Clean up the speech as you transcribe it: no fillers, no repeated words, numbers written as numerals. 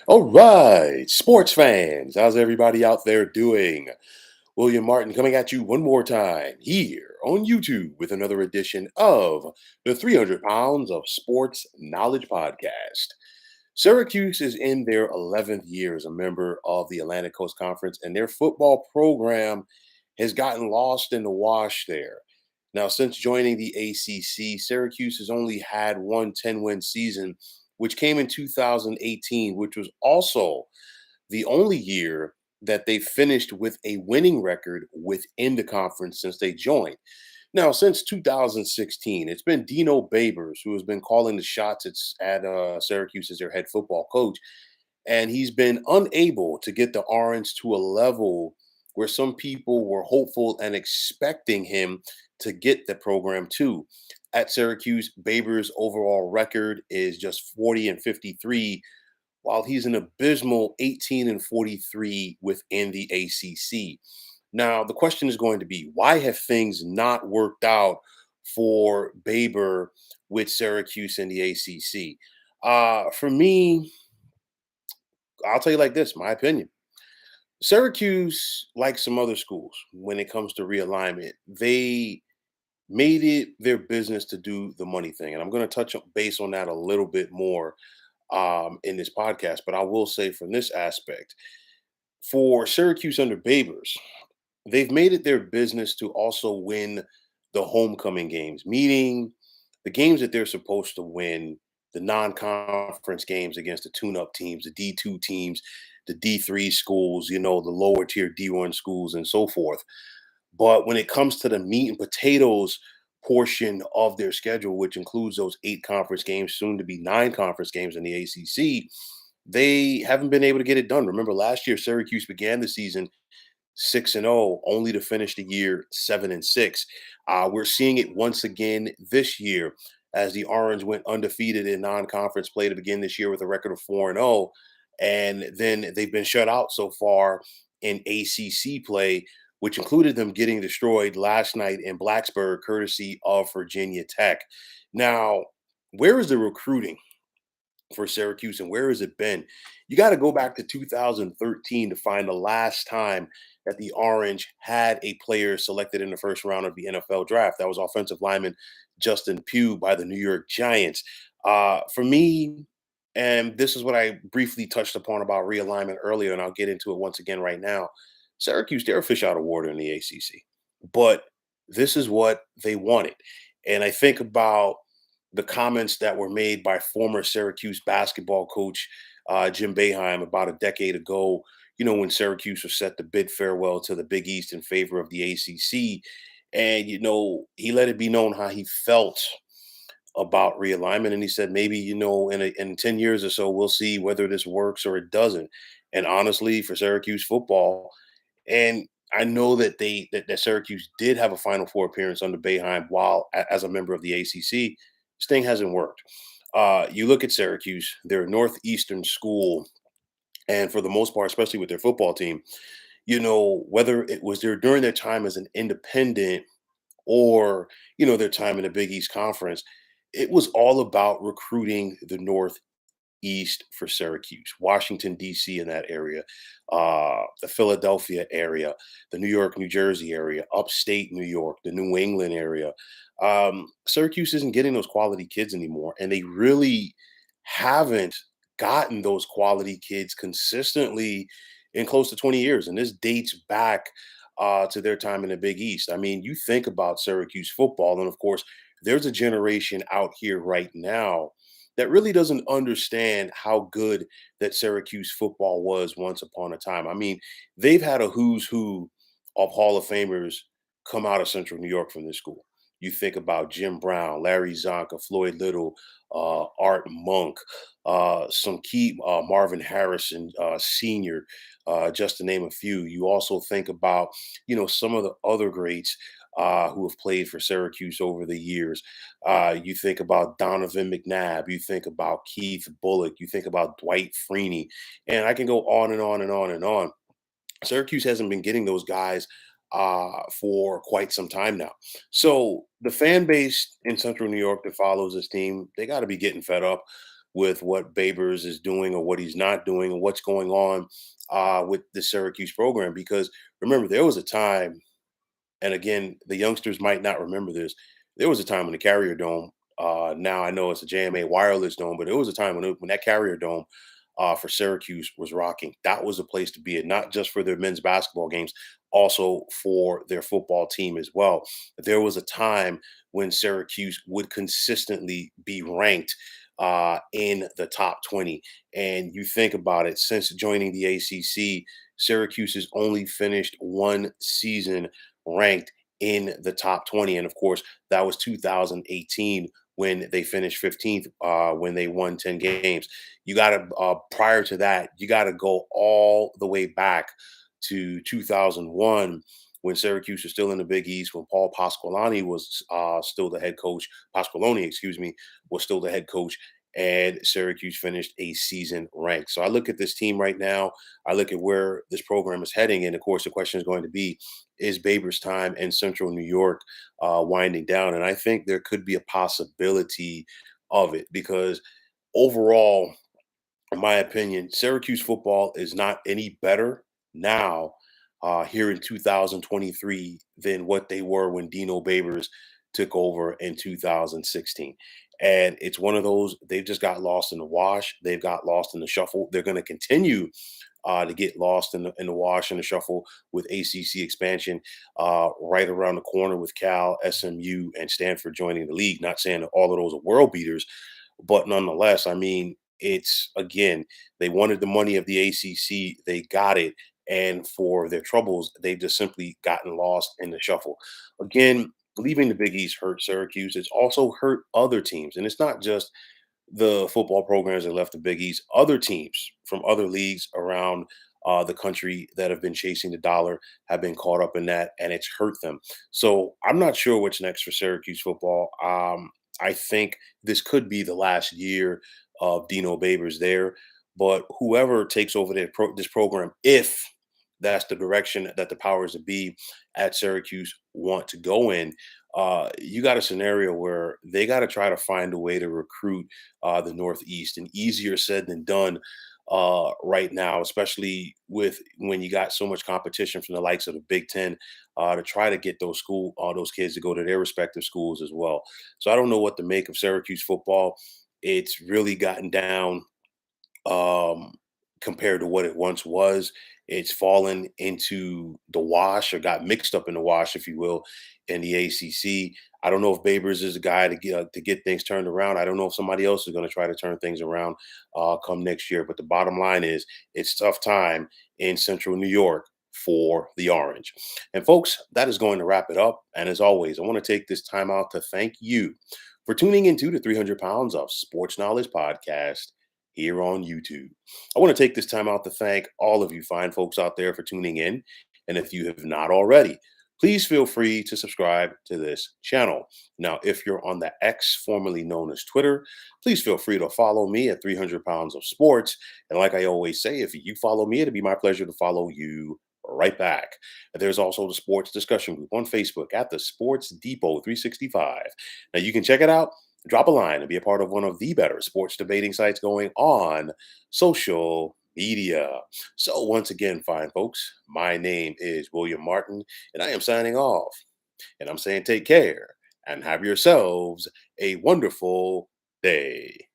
All right, sports fans, how's everybody out there doing? William Martin coming at you one more time here on YouTube with another edition of the 300 Pounds of Sports Knowledge Podcast. Syracuse is in their 11th year as a member of the Atlantic Coast Conference, and their football program has gotten lost in the wash there. Now, since joining the ACC, Syracuse has only had one 10-win season, which came in 2018, which was also the only year that they finished with a winning record within the conference since they joined. Now, since 2016, it's been Dino Babers who has been calling the shots at Syracuse as their head football coach, and he's been unable to get the Orange to a level where some people were hopeful and expecting him to get the program to. At Syracuse, Babers' overall record is just 40 and 53, while he's an abysmal 18 and 43 within the ACC. Now, the question is going to be, why have things not worked out for Baber with Syracuse and the ACC? For me, I'll tell you like this, my opinion. Syracuse, like some other schools, when it comes to realignment, they made it their business to do the money thing. And I'm going to touch base on that a little bit more in this podcast. But I will say from this aspect, for Syracuse under Babers, they've made it their business to also win the homecoming games, meaning the games that they're supposed to win, the non-conference games against the tune-up teams, the D2 teams, the D3 schools, the lower tier D1 schools and so forth. But when it comes to the meat and potatoes portion of their schedule, which includes those 8 conference games, soon to be 9 conference games in the ACC, they haven't been able to get it done. Remember, last year Syracuse began the season 6-0, only to finish the year 7-6. We're seeing it once again this year as the Orange went undefeated in non-conference play to begin this year with a record of 4-0, and then they've been shut out so far in ACC play, which included them getting destroyed last night in Blacksburg, courtesy of Virginia Tech. Now, where is the recruiting for Syracuse and where has it been? You got to go back to 2013 to find the last time that the Orange had a player selected in the first round of the NFL draft. That was offensive lineman Justin Pugh by the New York Giants. For me, and this is what I briefly touched upon about realignment earlier, and I'll get into it once again right now. Syracuse, they're a fish out of water in the ACC, but this is what they wanted. And I think about the comments that were made by former Syracuse basketball coach Jim Boeheim about a decade ago, when Syracuse was set to bid farewell to the Big East in favor of the ACC. And, he let it be known how he felt about realignment. And he said, maybe, in 10 years or so, we'll see whether this works or it doesn't. And honestly, for Syracuse football, and I know that that Syracuse did have a Final Four appearance under Boeheim while as a member of the ACC. This thing hasn't worked. You look at Syracuse; they're a northeastern school, and for the most part, especially with their football team, whether it was during their time as an independent or their time in the Big East Conference, it was all about recruiting the Northeast for Syracuse, Washington, D.C., in that area, the Philadelphia area, the New York, New Jersey area, upstate New York, the New England area. Syracuse isn't getting those quality kids anymore, and they really haven't gotten those quality kids consistently in close to 20 years. And this dates back to their time in the Big East. I mean, you think about Syracuse football, and of course, there's a generation out here right now that really doesn't understand how good that Syracuse football was once upon a time. I mean, they've had a who's who of Hall of Famers come out of Central New York from this school. You think about Jim Brown, Larry Zonka, Floyd Little, Art Monk, some key Marvin Harrison Sr., just to name a few. You also think about, some of the other greats who have played for Syracuse over the years. You think about Donovan McNabb, you think about Keith Bullock, you think about Dwight Freeney, and I can go on and on and on and on. Syracuse hasn't been getting those guys for quite some time now. So the fan base in Central New York that follows this team, they got to be getting fed up with what Babers is doing or what he's not doing and what's going on with the Syracuse program. Because remember, there was a time, and again, the youngsters might not remember this. There was a time when the Carrier Dome, now I know it's a JMA wireless dome, but there was a time when that Carrier Dome for Syracuse was rocking. That was a place to be, and not just for their men's basketball games, also for their football team as well. There was a time when Syracuse would consistently be ranked in the top 20. And you think about it, since joining the ACC, Syracuse has only finished one season ranked in the top 20. And of course, that was 2018 when they finished 15th, when they won 10 games. You got to, prior to that, you got to go all the way back to 2001 when Syracuse was still in the Big East, when Paul Pasqualoni was still the head coach. Pasqualoni, excuse me, was still the head coach, and Syracuse finished a season ranked. So I look at this team right now. I look at where this program is heading, and of course, the question is going to be: is Babers' time in Central New York winding down? And I think there could be a possibility of it because overall, in my opinion, Syracuse football is not any better now here in 2023 than what they were when Dino Babers took over in 2016. And it's one of those, they've just got lost in the wash. They've got lost in the shuffle. They're going to continue to get lost in the wash and the shuffle with ACC expansion right around the corner with Cal, SMU, and Stanford joining the league. Not saying that all of those are world beaters, but nonetheless, I mean, it's again, they wanted the money of the ACC, they got it, and for their troubles, they've just simply gotten lost in the shuffle. Again, leaving the Big East hurt Syracuse. It's also hurt other teams, and it's not just the football programs that left the Big East. Other teams from other leagues around the country that have been chasing the dollar have been caught up in that, and it's hurt them. So I'm not sure what's next for Syracuse football. I think this could be the last year of Dino Babers there, but whoever takes over this program, if that's the direction that the powers that be at Syracuse want to go in, you got a scenario where they got to try to find a way to recruit the Northeast, and easier said than done right now, especially with when you got so much competition from the likes of the Big Ten to try to get those kids to go to their respective schools as well. So I don't know what to make of Syracuse football. It's really gotten down um, compared to what it once was. It's fallen into the wash or got mixed up in the wash, if you will, in the ACC. I don't know if Babers is a guy to get things turned around. I don't know if somebody else is going to try to turn things around come next year. But the bottom line is, it's tough time in Central New York for the Orange. And folks, that is going to wrap it up. And as always, I want to take this time out to thank you for tuning into the 300 Pounds of Sports Knowledge podcast here on YouTube. I want to take this time out to thank all of you fine folks out there for tuning in. And if you have not already, please feel free to subscribe to this channel. Now, if you're on the X, formerly known as Twitter, please feel free to follow me at 300 Pounds of Sports. And like I always say, if you follow me, it'd be my pleasure to follow you right back. There's also the sports discussion group on Facebook at the Sports Depot 365. Now you can check it out, drop a line, and be a part of one of the better sports debating sites going on social media. So once again, fine folks, my name is William Martin, and I am signing off. And I'm saying take care and have yourselves a wonderful day.